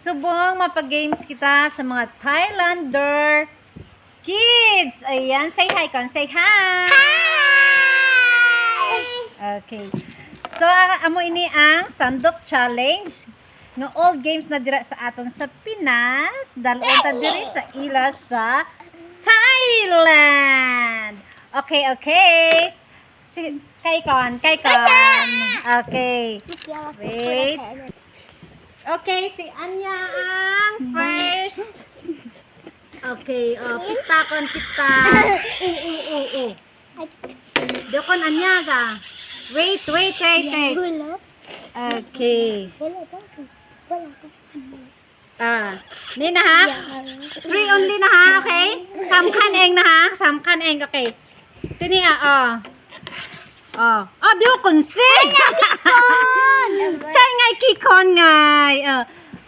Subong mapag-games kita sa mga Thailander kids. Ayan, say hi kon. Say hi. Hi! Okay. So, amo ini ang Sandok Challenge. Nga all games na dira sa aton sa Pinas. Dalon ta diri sa ila sa Thailand. Okay, okay. Kay kon. Okay. Wait. Okay, si Anya ang first. Okay, pita kon pita. Dokon Anya ga. Wait. Okay. Ni na ha? 3 only na ha, okay? Samkan eng na ha? Samkan eng, okay. Tini di kon si. Chay ngay kikon ngay.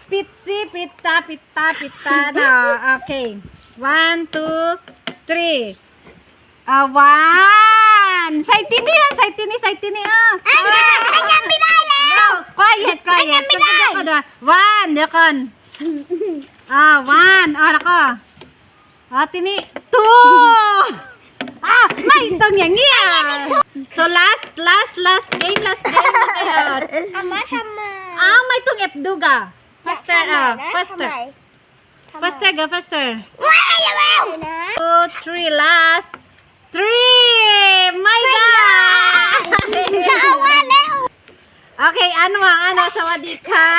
Pitsi, pita na. Okay. 1, 2, 3. 1. Say tini. Anyaไม่ได้แล้ว Quiet. Anyaไม่ได้ 1. Yakon. 1. Nako. Tini. 2. May itong yang iya. So last game. Amaทำไม May itong epduga. Faster. Faster. ว้ายเร็ว 2, 3, last. 3. My God. เอาว่าเร็ว Okay, ano, sawadika.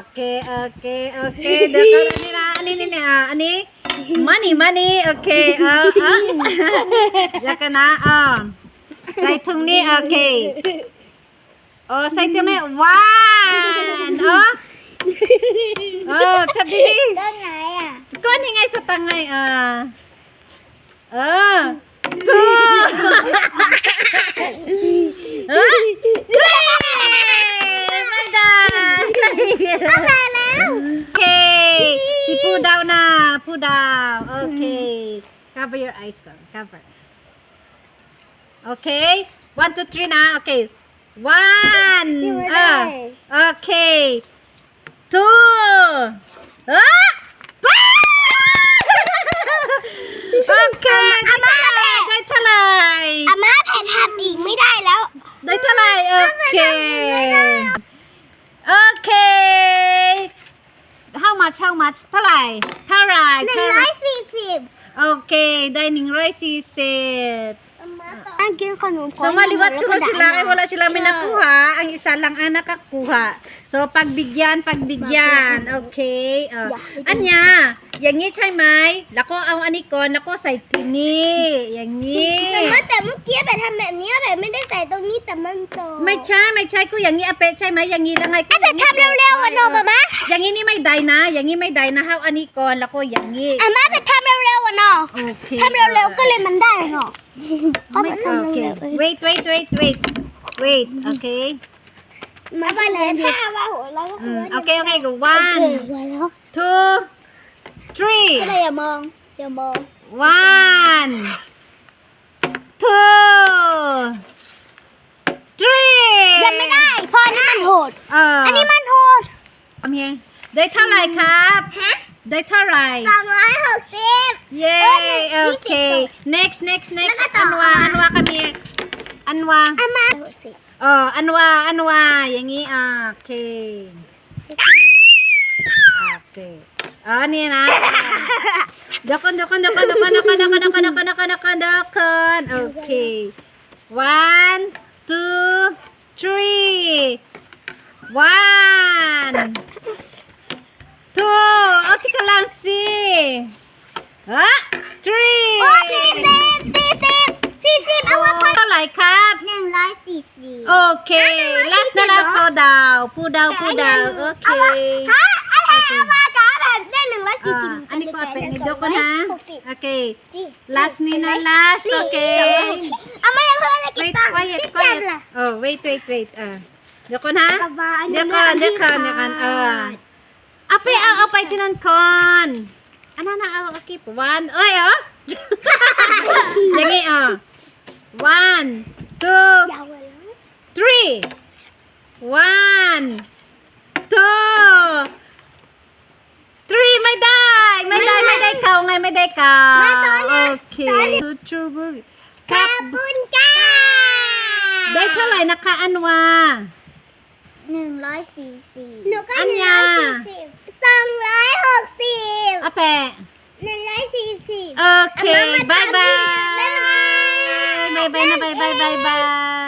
Okay. Ani? Money. Okay. Daka na. Say tung ni. Okay. Say tung ni. 1. Chabi. ด้านไหนอ่ะ Ko ni ngay sa tangay. 2. มาแล้ว Okay. Si Pudaw na. Okay. Cover your eyes. Cover. Okay. 1, 2, 3 na. Okay. 1. Okay. 2. Okay.ได้เท่าไหร่ อาม่าแผ่นทำอีกไม่ได้แล้ว ได้เท่าไหร่โอเคhow much เท่าไหร่ 140 โอเคได้140 angกินขนม so maliwat ko sila ay wala sila may nakuha ang isa lang ang nakakuha so pagbigyan okay Anyaอย่างนี้ใช่ไหมแล้วก็เอาอันนี้ก่อนแล้วก็ใส่ที่นี่อย่างนี้ แต่เมื่อกี้แบบทำแบบนี้แบบไม่ได้ใส่ตรงนี้แต่มันโต ไม่ใช่ก็อย่างนี้อาเปะใช่ไหมอย่างนี้แล้วไงก็ แบบทำเร็วๆกันโนมามะ อย่างนี้นี่ไม่ได้นะอย่างนี้ไม่ได้นะเอาอันนี้ก่อนแล้วก็อย่างนี้ อาม่าแบบทำเร็วๆกันโน โอเค ทำเร็วๆก็เลยมันได้เนาะเขาแบบทำ โอเค เร็วๆ wait okay มาบ้านไหนถ้าว่าหัวเราก็คือ โอเคก็ โอ 1 เคแล้ว 2 ก็เลยอย่ามอง 3 1 2 3 ยังไม่ได้เพราะอันนี้มันโหด อันนี้มันโหด Come here ได้เท่าไหร่ครับได้เท่าไหร่ 260 เย้โอเค next แล้วก็ต่ อั อ นวาคามีอันวา อาม่า อันวาอย่างนี้โอเคนี่นะดอกโอเค 1 2 3 1 2เอาที่กำลังสิ3 โอ้40เอาว่า เท่าไหร่ครับ 140 โอเค last นะนะผู้ดาวโอเค เอามาจ้าแบบได้140 อันนี้ก็เป็นเดี๋ยวก่อนนะโอเค last นี่นะ last โอเค เอาไม่เพิ่มเลยกิน wait ตัง quiet พี่แจ่มล่ะ wait เดี๋ยวก่อนนะเดี๋ยวก่อนเอาไปที่นั่นก่อนอันนั้นเอาโอเควันอย่างงี้1 2 ยาวเลย 3 1 2 3ไม่ได้ไม่ได้เก่าไงไม่ได้เก่าโอเคstrawberry ขอบคุณจ้า ได้เท่าไหร่นะคะอันวา 140หนูก็ อัญญา 260 อาแปะ 140 โอเคบายบาย บ๊ายบาย บายบายนะบายบาย